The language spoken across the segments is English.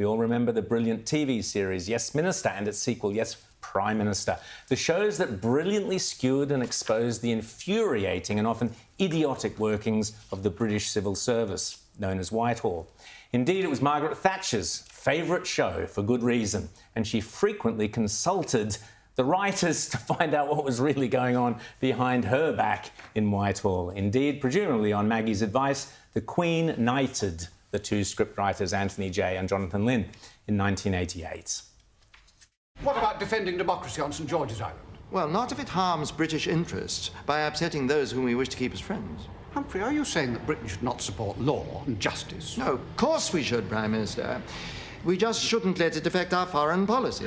We all remember the brilliant TV series Yes Minister and its sequel Yes Prime Minister, the shows that brilliantly skewered and exposed the infuriating and often idiotic workings of the British civil service, known as Whitehall. Indeed, it was Margaret Thatcher's favourite show for good reason, and she frequently consulted the writers to find out what was really going on behind her back in Whitehall. Indeed, presumably on Maggie's advice, the Queen knighted the two scriptwriters Anthony Jay and Jonathan Lynn in 1988. What about defending democracy on St George's Island? Well, not if it harms British interests by upsetting those whom we wish to keep as friends. Humphrey, are you saying that Britain should not support law and justice? No, of course we should, Prime Minister. We just shouldn't let it affect our foreign policy.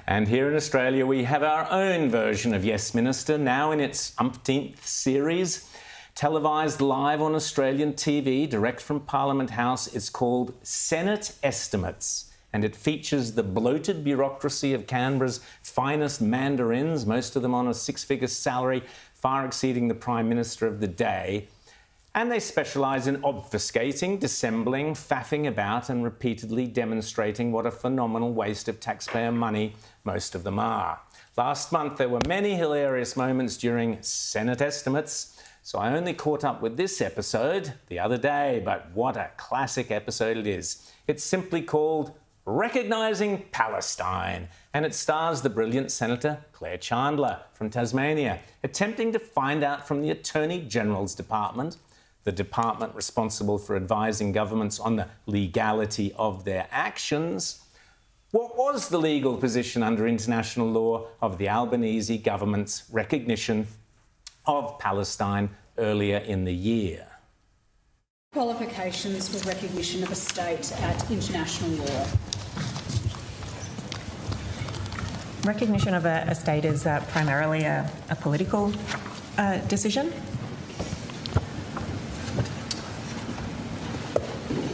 And here in Australia, we have our own version of Yes Minister, now in its umpteenth series. Televised live on Australian TV, direct from Parliament House, it's called Senate Estimates, and it features the bloated bureaucracy of Canberra's finest mandarins, most of them on a six-figure salary, far exceeding the Prime Minister of the day. And they specialise in obfuscating, dissembling, faffing about and repeatedly demonstrating what a phenomenal waste of taxpayer money most of them are. Last month, there were many hilarious moments during Senate Estimates, so I only caught up with this episode the other day, but what a classic episode it is. It's simply called Recognising Palestine, and it stars the brilliant Senator Claire Chandler from Tasmania, attempting to find out from the Attorney General's Department, the department responsible for advising governments on the legality of their actions, what was the legal position under international law of the Albanese government's recognition of Palestine earlier in the year. Qualifications for recognition of a state at international law. Recognition of a state is primarily a political decision.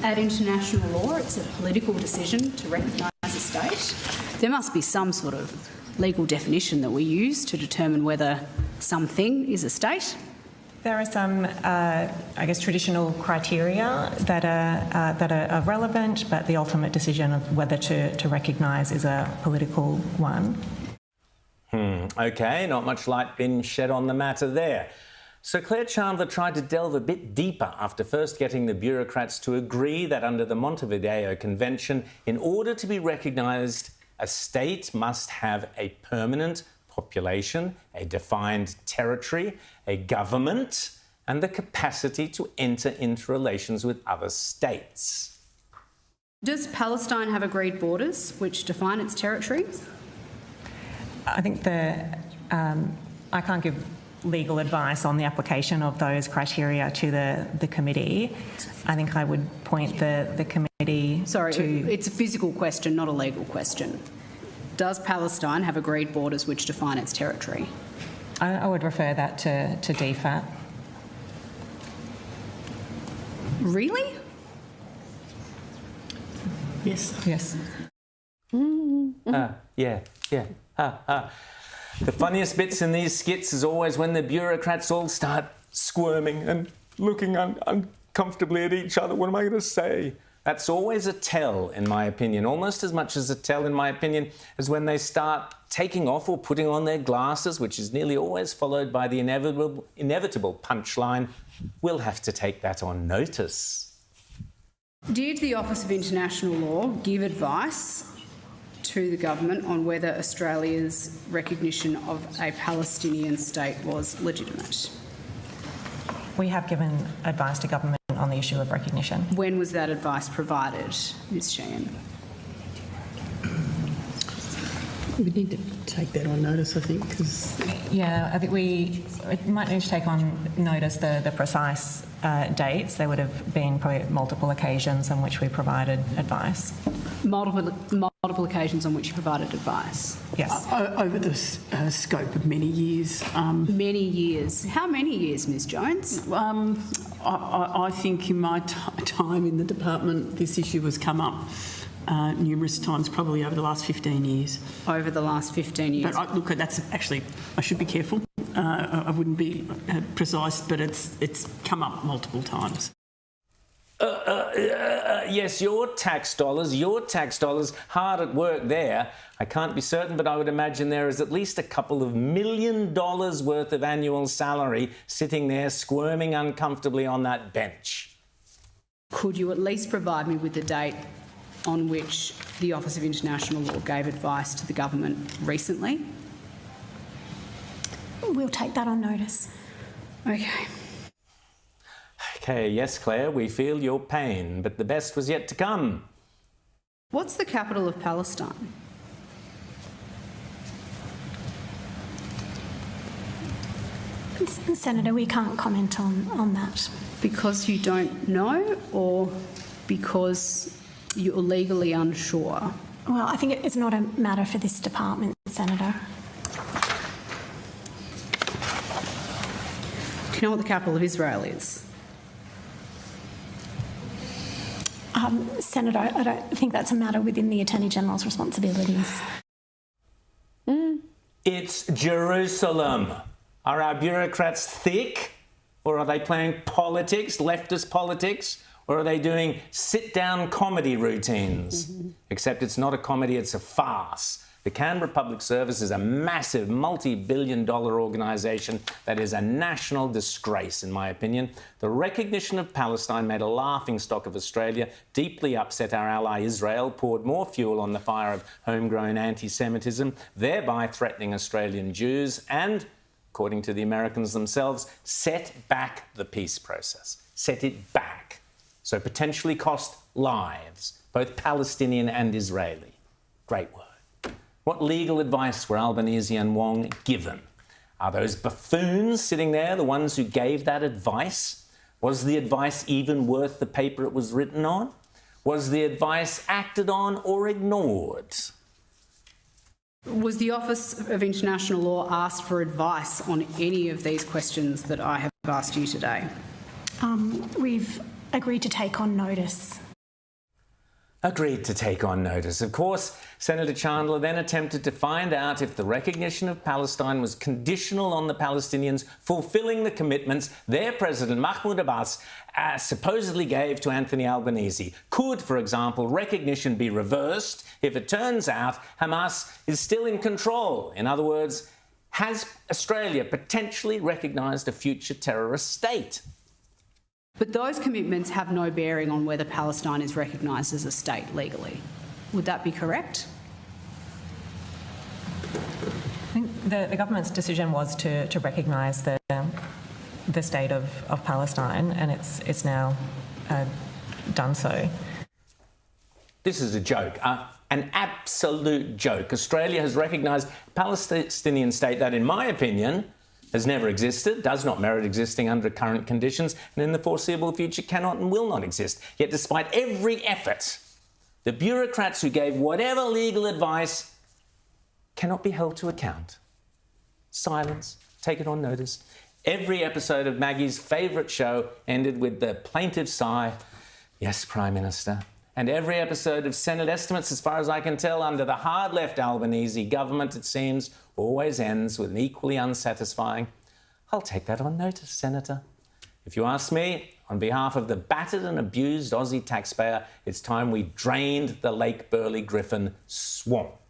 At international law, it's a political decision to recognise a state. There must be some sort of legal definition that we use to determine whether something is a state. There are some, traditional criteria that are relevant, but the ultimate decision of whether to recognise is a political one. OK, not much light been shed on the matter there. So Claire Chandler tried to delve a bit deeper after first getting the bureaucrats to agree that under the Montevideo Convention, in order to be recognised, a state must have a permanent population, a defined territory, a government, and the capacity to enter into relations with other states. Does Palestine have agreed borders which define its territory? I think I can't give legal advice on the application of those criteria to the committee. I think I would point the committee to... It's a physical question, not a legal question. Does Palestine have agreed borders which define its territory? I would refer that to DFAT. Really? Yes. Yeah. The funniest bits in these skits is always when the bureaucrats all start squirming and looking uncomfortably at each other. What am I going to say? That's always a tell, in my opinion, almost as much as a tell, in my opinion, as when they start taking off or putting on their glasses, which is nearly always followed by the inevitable punchline, we'll have to take that on notice. Did the Office of International Law give advice to the government on whether Australia's recognition of a Palestinian state was legitimate? We have given advice to government on the issue of recognition. When was that advice provided, Ms Sheehan? We need to take that on notice, I think, because... Yeah, I think we might need to take on notice the precise dates. There would have been probably multiple occasions on which we provided advice. Multiple occasions on which you provided advice? Yes. Over the scope of many years. Many years. How many years, Ms Jones? I think in my time in the department, this issue has come up numerous times, probably over the last 15 years. Over the last 15 years? But look, that's actually, I should be careful. I wouldn't be precise, but it's come up multiple times. Yes, your tax dollars, hard at work there. I can't be certain, but I would imagine there is at least a couple of $1 million worth of annual salary sitting there squirming uncomfortably on that bench. Could you at least provide me with the date on which the Office of International Law gave advice to the government recently? We'll take that on notice. Okay. Okay, yes, Claire, we feel your pain, but the best was yet to come. What's the capital of Palestine? Senator, we can't comment on that. Because you don't know, or because you're legally unsure? Well, I think it's not a matter for this department, Senator. Do you know what the capital of Israel is? Senator, I don't think that's a matter within the Attorney General's responsibilities. It's Jerusalem. Are our bureaucrats thick? Or are they playing politics, leftist politics? Or are they doing sit-down comedy routines? Except it's not a comedy, it's a farce. The Canberra Public Service is a massive multi-billion-dollar organisation that is a national disgrace, in my opinion. The recognition of Palestine made a laughingstock of Australia, deeply upset our ally Israel, poured more fuel on the fire of homegrown anti-Semitism, thereby threatening Australian Jews and, according to the Americans themselves, set back the peace process. Set it back. So potentially cost lives, both Palestinian and Israeli. Great word. What legal advice were Albanese and Wong given? Are those buffoons sitting there the ones who gave that advice? Was the advice even worth the paper it was written on? Was the advice acted on or ignored? Was the Office of International Law asked for advice on any of these questions that I have asked you today? We've agreed to take on notice. Agreed to take on notice. Of course, Senator Chandler then attempted to find out if the recognition of Palestine was conditional on the Palestinians fulfilling the commitments their President Mahmoud Abbas supposedly gave to Anthony Albanese. Could, for example, recognition be reversed if it turns out Hamas is still in control? In other words, has Australia potentially recognised a future terrorist state? But those commitments have no bearing on whether Palestine is recognised as a state legally. Would that be correct? I think the government's decision was to recognise the state of Palestine, and it's now done so. This is a joke, an absolute joke. Australia has recognised a Palestinian state that, in my opinion, has never existed, does not merit existing under current conditions, and in the foreseeable future cannot and will not exist. Yet despite every effort, the bureaucrats who gave whatever legal advice cannot be held to account. Silence, take it on notice. Every episode of Maggie's favourite show ended with the plaintive sigh, "Yes, Prime Minister." And every episode of Senate estimates, as far as I can tell, under the hard-left Albanese government, it seems, always ends with an equally unsatisfying, "I'll take that on notice, Senator." If you ask me, on behalf of the battered and abused Aussie taxpayer, it's time we drained the Lake Burley Griffin swamp.